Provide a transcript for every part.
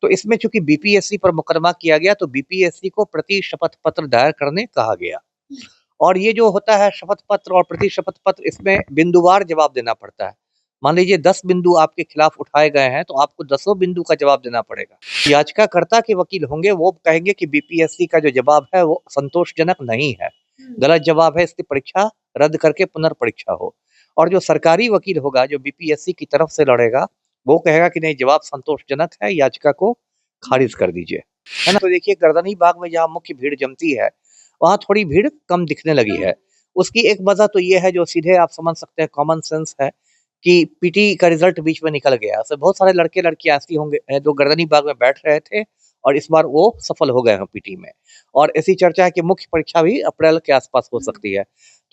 तो इसमें चूंकि बीपीएससी पर मुकदमा किया गया तो बीपीएससी को प्रति शपथ पत्र दायर करने कहा गया। और ये जो होता है शपथ पत्र और प्रति शपथ पत्र, इसमें बिंदुवार जवाब देना पड़ता है। मान लीजिए 10 बिंदु आपके खिलाफ उठाए गए हैं तो आपको 10 बिंदु का जवाब देना पड़ेगा। याचिकाकर्ता के वकील होंगे, वो कहेंगे कि बीपीएससी का जो जवाब है वो संतोषजनक नहीं है, गलत जवाब है, इसकी परीक्षा रद्द करके पुनर्परीक्षा हो। और जो सरकारी वकील होगा जो बीपीएससी की तरफ से लड़ेगा, वो कहेगा कि नहीं, जवाब संतोषजनक है, याचिका को खारिज कर दीजिए, है ना। तो देखिए गर्दनी बाग में जहाँ मुख्य भीड़ जमती है वहाँ थोड़ी भीड़ कम दिखने लगी है। उसकी एक वजह तो ये है, जो सीधे आप समझ सकते हैं, कॉमन सेंस है, कि पीटी का रिजल्ट बीच में निकल गया। उससे बहुत सारे लड़के लड़कियां ऐसी होंगे जो गर्दनी बाग में बैठ रहे थे और इस बार वो सफल हो गए हैं पीटी में। और ऐसी चर्चा है कि मुख्य परीक्षा भी अप्रैल के आसपास हो सकती है।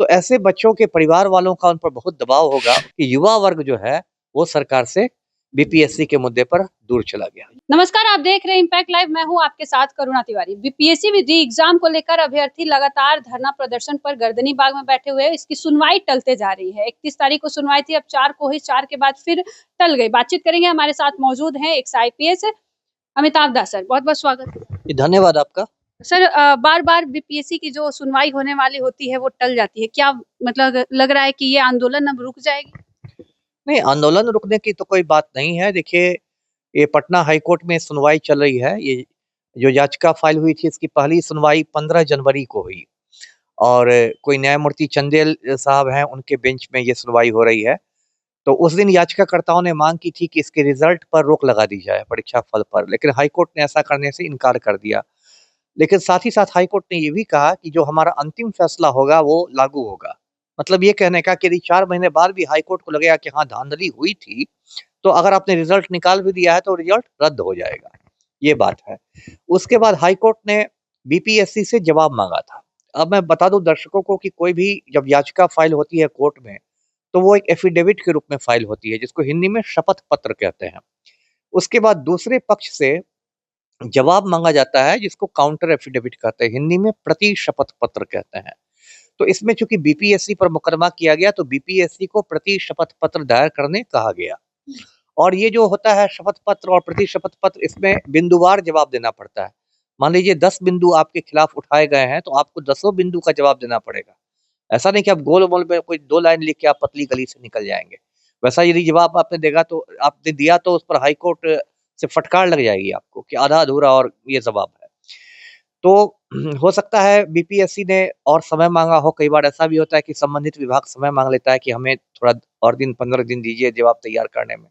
तो ऐसे बच्चों के परिवार वालों का उन पर बहुत दबाव होगा कि युवा वर्ग जो है वो सरकार से बीपीएससी के मुद्दे पर दूर चला गया। नमस्कार, आप देख रहे हैं इम्पैक्ट लाइव। मैं हूं आपके साथ करुणा तिवारी। बीपीएससी री एग्जाम को लेकर अभ्यर्थी लगातार धरना प्रदर्शन पर गर्दनी बाग में बैठे हुए हैं। इसकी सुनवाई टलते जा रही है। 31 तारीख को सुनवाई थी, अब 4 को ही, 4 के बाद फिर टल गई। बातचीत करेंगे, हमारे साथ मौजूद हैं एक आईपीएस अमिताभ दास सर। बहुत बहुत स्वागत। धन्यवाद आपका। सर, बार बार बीपीएससी की जो सुनवाई होने वाली होती है वो टल जाती है, क्या मतलब लग रहा है कि ये आंदोलन अब रुक जाएगी? नहीं, आंदोलन रुकने की तो कोई बात नहीं है। देखिए, ये पटना हाई कोर्ट में सुनवाई चल रही है। ये जो याचिका फाइल हुई थी, इसकी पहली सुनवाई 15 जनवरी को हुई और कोई न्यायमूर्ति चंदेल साहब हैं, उनके बेंच में ये सुनवाई हो रही है। तो उस दिन याचिकाकर्ताओं ने मांग की थी कि इसके रिजल्ट पर रोक लगा दी जाए, परीक्षा फल पर, लेकिन हाई कोर्ट ने ऐसा करने से इनकार कर दिया। लेकिन साथ ही साथ हाई कोर्ट ने ये भी कहा कि जो हमारा अंतिम फैसला होगा वो लागू होगा। मतलब ये कहने का कि यदि 4 महीने बाद भी हाई कोर्ट को लगेगा कि हाँ धांधली हुई थी, तो अगर आपने रिजल्ट निकाल भी दिया है तो रिजल्ट रद्द हो जाएगा, ये बात है। उसके बाद हाई कोर्ट ने बीपीएससी से जवाब मांगा था। अब मैं बता दूं दर्शकों को कि कोई भी जब याचिका फाइल होती है कोर्ट में, तो वो एक एफिडेविट के रूप में फाइल होती है, जिसको हिंदी में शपथ पत्र कहते हैं। उसके बाद दूसरे पक्ष से जवाब मांगा जाता है, जिसको काउंटर एफिडेविट कहते हैं, हिंदी में प्रति शपथ पत्र कहते हैं। तो इसमें चूंकि बीपीएससी पर मुकदमा किया गया तो बीपीएससी को प्रति शपथ पत्र दायर करने कहा गया। और ये जो होता है शपथ पत्र और प्रति शपथ पत्र, इसमें बिंदुवार जवाब देना पड़ता है। मान लीजिए 10 बिंदु आपके खिलाफ उठाए गए हैं तो आपको 10 बिंदु का जवाब देना पड़ेगा। ऐसा नहीं कि आप गोल मोल में कोई 2 लाइन लिख के आप पतली गली से निकल जाएंगे। वैसा यदि जवाब आपने दिया तो उस पर हाई कोर्ट से फटकार लग जाएगी आपको कि आधा अधूरा और ये जवाब है। तो हो सकता है बीपीएससी ने और समय मांगा हो। कई बार ऐसा भी होता है कि संबंधित विभाग समय मांग लेता है कि हमें थोड़ा और दिन, 15 दिन दीजिए जवाब तैयार करने में,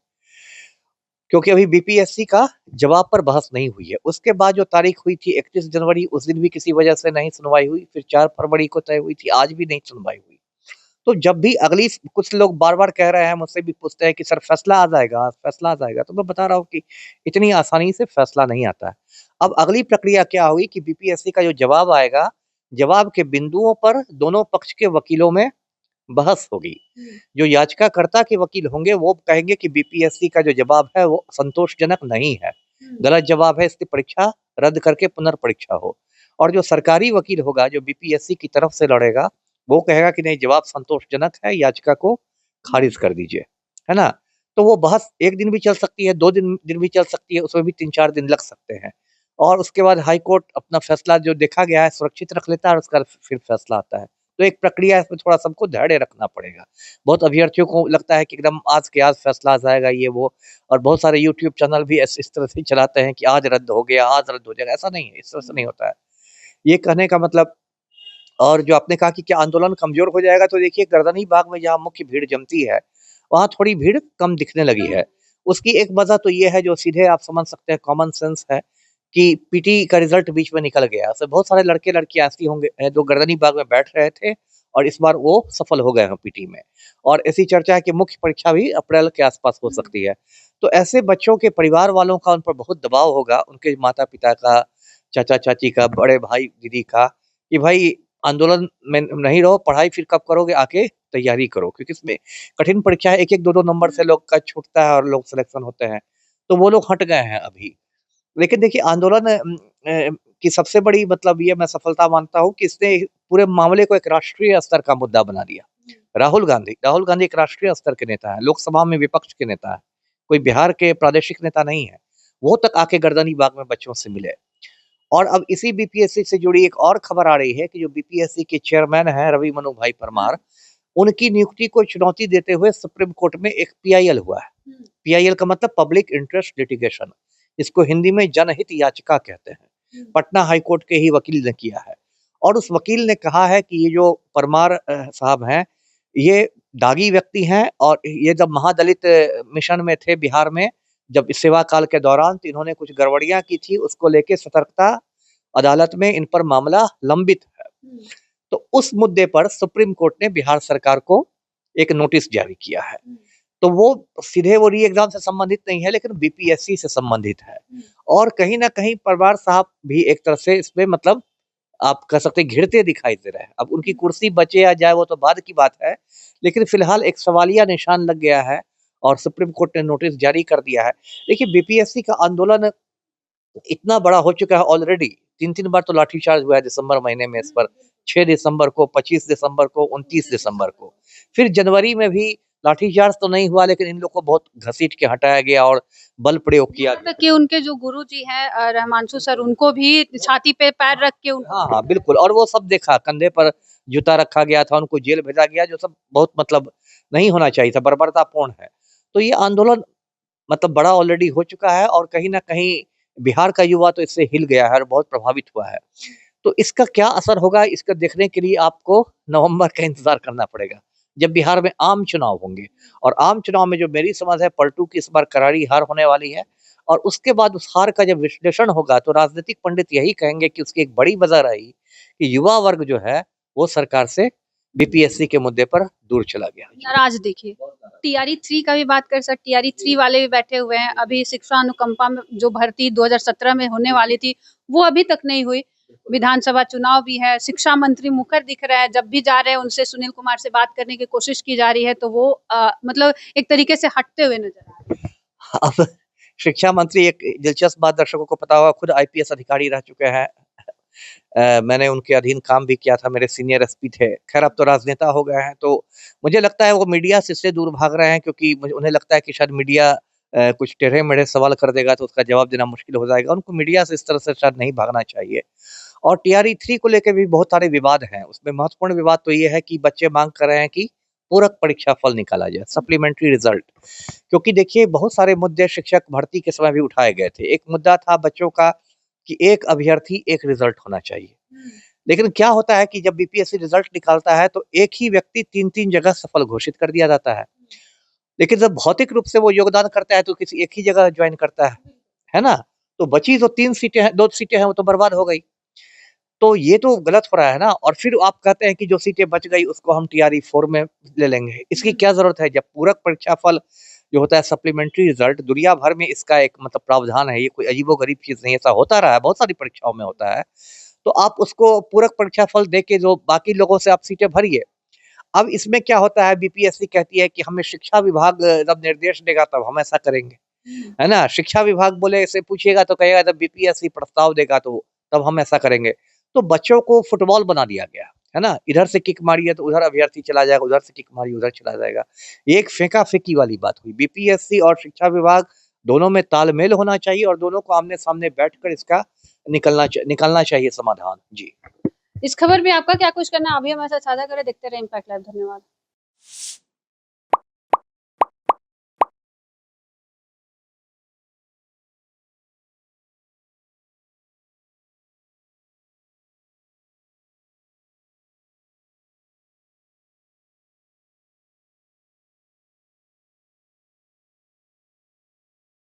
क्योंकि अभी बीपीएससी का जवाब पर बहस नहीं हुई है। उसके बाद जो तारीख हुई थी 31 जनवरी, उस दिन भी किसी वजह से नहीं सुनवाई हुई। फिर 4 फरवरी को तय हुई थी, आज भी नहीं सुनवाई हुई। तो जब भी अगली, कुछ लोग बार-बार कह रहे हैं, मुझसे भी पूछते हैं कि सर फैसला आ जाएगा, फैसला आ जाएगा। तो मैं बता रहा हूँ कि इतनी आसानी से फैसला नहीं आता है। अब अगली प्रक्रिया क्या हुई कि बीपीएससी का जो जवाब आएगा, जवाब के बिंदुओं पर दोनों पक्ष के वकीलों में बहस होगी। जो याचिकाकर्ता के वकील होंगे वो कहेंगे कि बीपीएससी का जो जवाब है वो संतोषजनक नहीं है, गलत जवाब है, इसकी परीक्षा रद्द करके पुनर्परीक्षा हो। और जो सरकारी वकील होगा जो बीपीएससी की तरफ से लड़ेगा, वो कहेगा कि नहीं, जवाब संतोषजनक है, याचिका को खारिज कर दीजिए, है ना। तो वो बहस 1 दिन भी चल सकती है, 2 दिन भी चल सकती है, उसमें भी 3-4 दिन लग सकते हैं। और उसके बाद हाई कोर्ट अपना फैसला जो देखा गया है सुरक्षित रख लेता है और उसका फिर फैसला आता है। तो एक प्रक्रिया है, इसमें थोड़ा सबको धैर्य रखना पड़ेगा। बहुत अभ्यर्थियों को लगता है कि एकदम आज के आज फैसला आ जाएगा, ये वो। और बहुत सारे यूट्यूब चैनल भी इस तरह से चलाते हैं कि आज रद्द हो गया, आज रद्द हो जाएगा। ऐसा नहीं है, इस तरह से नहीं होता है। ये कहने का मतलब, और जो आपने कहा कि क्या आंदोलन कमजोर हो जाएगा, तो देखिए गर्दनी बाग में जहाँ मुख्य भीड़ जमती है वहाँ थोड़ी भीड़ कम दिखने लगी है। उसकी एक वजह तो ये है, जो सीधे आप समझ सकते हैं, कॉमन सेंस है, कि पीटी का रिजल्ट बीच में निकल गया। उससे बहुत सारे लड़के लड़कियां ऐसी होंगे जो गर्दनी बाग में बैठ रहे थे और इस बार वो सफल हो गए हैं पीटी में। और ऐसी चर्चा है कि मुख्य परीक्षा भी अप्रैल के आसपास हो सकती है। तो ऐसे बच्चों के परिवार वालों का उन पर बहुत दबाव होगा, उनके माता पिता का, चाचा चाची का, बड़े भाई दीदी का, कि भाई आंदोलन में नहीं रहो, पढ़ाई फिर कब करोगे, आके तैयारी करो, क्योंकि इसमें कठिन परीक्षा है। 1-1 2-2 नंबर से लोग का छूटता है और लोग सिलेक्शन होते हैं। तो वो लोग हट गए हैं अभी। लेकिन देखिए आंदोलन की सबसे बड़ी मतलब ये मैं सफलता मानता हूँ कि इसने पूरे मामले को एक राष्ट्रीय स्तर का मुद्दा बना दिया। राहुल गांधी एक राष्ट्रीय स्तर के नेता हैं, लोकसभा में विपक्ष के नेता हैं, कोई बिहार के प्रादेशिक नेता नहीं है। वो तक आके गर्दनी बाग में बच्चों से मिले। और अब इसी बीपीएससी से जुड़ी एक और खबर आ रही है कि जो बीपीएससी के चेयरमैन हैं रवि मनु भाई परमार, उनकी नियुक्ति को चुनौती देते हुए सुप्रीम कोर्ट में एक पीआईएल हुआ है। पीआईएल का मतलब पब्लिक इंटरेस्ट लिटिगेशन, इसको हिंदी में जनहित याचिका कहते हैं। पटना हाई कोर्ट के ही वकील ने किया है और उस वकील ने कहा है कि ये जो परमार साहब हैं, ये दागी व्यक्ति हैं और ये जब महादलित मिशन में थे बिहार में, जब सेवा काल के दौरान, तो इन्होंने कुछ गड़बड़ियां की थी, उसको लेके सतर्कता अदालत में इन पर मामला लंबित है। तो उस मुद्दे पर सुप्रीम कोर्ट ने बिहार सरकार को एक नोटिस जारी किया है। तो वो सीधे वो री एग्जाम से संबंधित नहीं है, लेकिन बीपीएससी से संबंधित है। और कहीं ना कहीं परमार साहब भी एक तरह से इसमें मतलब आप कह सकते हैं घिरते दिखाई दे रहे हैं। अब उनकी कुर्सी बचे या जाए वो तो बाद की बात है, लेकिन फिलहाल एक सवालिया निशान लग गया है और सुप्रीम कोर्ट ने नोटिस जारी कर दिया है। देखिए, बीपीएससी का आंदोलन इतना बड़ा हो चुका है ऑलरेडी। 3 बार तो लाठीचार्ज हुआ है दिसंबर महीने में इस पर, 6 दिसंबर को, 25 दिसंबर को, 29 दिसंबर को। फिर जनवरी में भी लाठीचार्ज तो नहीं हुआ, लेकिन इन लोग को बहुत घसीट के हटाया गया और बल प्रयोग किया यहाँ तक कि उनके जो गुरुजी हैं रहमांशु सर, उनको भी छाती पे पैर रख के हाँ, बिल्कुल। और वो सब देखा, कंधे पर जूता रखा गया था, उनको जेल भेजा गया, जो सब बहुत मतलब नहीं होना चाहिए था, बर्बरतापूर्ण है। तो ये आंदोलन मतलब बड़ा ऑलरेडी हो चुका है और कहीं न कहीं बिहार का युवा तो इससे हिल गया है और बहुत प्रभावित हुआ है। तो इसका क्या असर होगा, इसका देखने के लिए आपको नवंबर का इंतज़ार करना पड़ेगा, जब बिहार में आम चुनाव होंगे। और आम चुनाव में जो मेरी समझ है, पलटू की इस बार करारी हार होने वाली है और उसके बाद उस हार का जब विश्लेषण होगा, तो राजनीतिक पंडित यही कहेंगे कि उसकी एक बड़ी वजह रही कि युवा वर्ग जो है, वो सरकार से बीपीएससी के मुद्दे पर दूर चला गया। नाराज दिखे। टीआरई 3 का भी बात कर सकते, टीआरई 3 वाले भी बैठे हुए हैं। अभी शिक्षा अनुकंपा में जो भर्ती 2017 में होने वाली थी, वो अभी तक नहीं हुई। विधानसभा चुनाव भी है, शिक्षा मंत्री मुखर दिख रहे हैं, जब भी जा रहे हैं उनसे सुनील कुमार से बात करने की कोशिश की जा रही है, तो वो मतलब एक तरीके से हटते हुए नजर आ रहे हैं। अब शिक्षा मंत्री, एक दिलचस्प बात दर्शकों को पता होगा, खुद आईपीएस अधिकारी रह चुके हैं। मैंने उनके अधीन काम भी किया था, मेरे सीनियर एसपी थे। खैर अब तो राजनेता हो गए हैं, तो मुझे लगता है वो मीडिया से इसलिए दूर भाग रहे हैं क्योंकि उन्हें लगता है कि शायद मीडिया कुछ टेढ़े-मेढ़े सवाल कर देगा तो उसका जवाब देना मुश्किल हो जाएगा। उनको मीडिया से इस तरह से शायद नहीं भागना चाहिए। और टीआरई 3 को लेके भी बहुत सारे विवाद हैं। उसमें महत्वपूर्ण विवाद तो ये है कि बच्चे माँग कर रहे हैं कि पूरक परीक्षा फल निकाला जाए, सप्लीमेंट्री रिजल्ट। क्योंकि देखिए, बहुत सारे मुद्दे शिक्षक भर्ती के समय भी उठाए गए थे। एक मुद्दा था बच्चों का कि एक अभ्यर्थी एक रिजल्ट होना चाहिए। लेकिन क्या होता है कि जब बीपीएससी रिजल्ट निकालता है तो एक ही व्यक्ति 3-3 जगह सफल घोषित कर दिया जाता है। लेकिन जब भौतिक रूप से वो योगदान करता है तो किसी एक ही जगह जॉइन करता है ना? तो बची जो 3 सीटें हैं, 2 सीटें हैं, वो तो बर्बाद हो गई। तो ये तो गलत हो रहा है ना। और फिर आप कहते हैं कि जो सीटें बच गई उसको हम टीआरई 4 में ले लेंगे। इसकी क्या ज़रूरत है? जब पूरक परीक्षा फल जो होता है, सप्लीमेंट्री रिजल्ट, दुनिया भर में इसका एक मतलब प्रावधान है। ये कोई अजीबो-गरीब चीज़ नहीं है, ऐसा होता रहा है, बहुत सारी परीक्षाओं में होता है। तो आप उसको पूरक परीक्षा फल दे के जो बाकी लोगों से आप सीटें भरिए। अब इसमें क्या होता है, बीपीएससी कहती है कि हमें शिक्षा विभाग जब निर्देश देगा तब हम ऐसा करेंगे, है ना? शिक्षा विभाग बोले से पूछिएगा तो कहेगा जब बीपीएससी प्रस्ताव देगा तो तब हम ऐसा करेंगे। तो बच्चों को फुटबॉल बना दिया गया, है ना? इधर से किक मारिए तो उधर अभ्यर्थी चला जाएगा, उधर से किक मारिए उधर चला जाएगा। ये एक फेंका-फेंकी वाली बात हुई। बीपीएससी और शिक्षा विभाग दोनों में तालमेल होना चाहिए और दोनों को आमने-सामने बैठकर इसका निकालना चाहिए समाधान। जी। इस खबर में आपका क्या कुछ कहना है? अभी हमारे साथ साझा करें, देखते रहे इम्पैक्ट लाइव। धन्यवाद।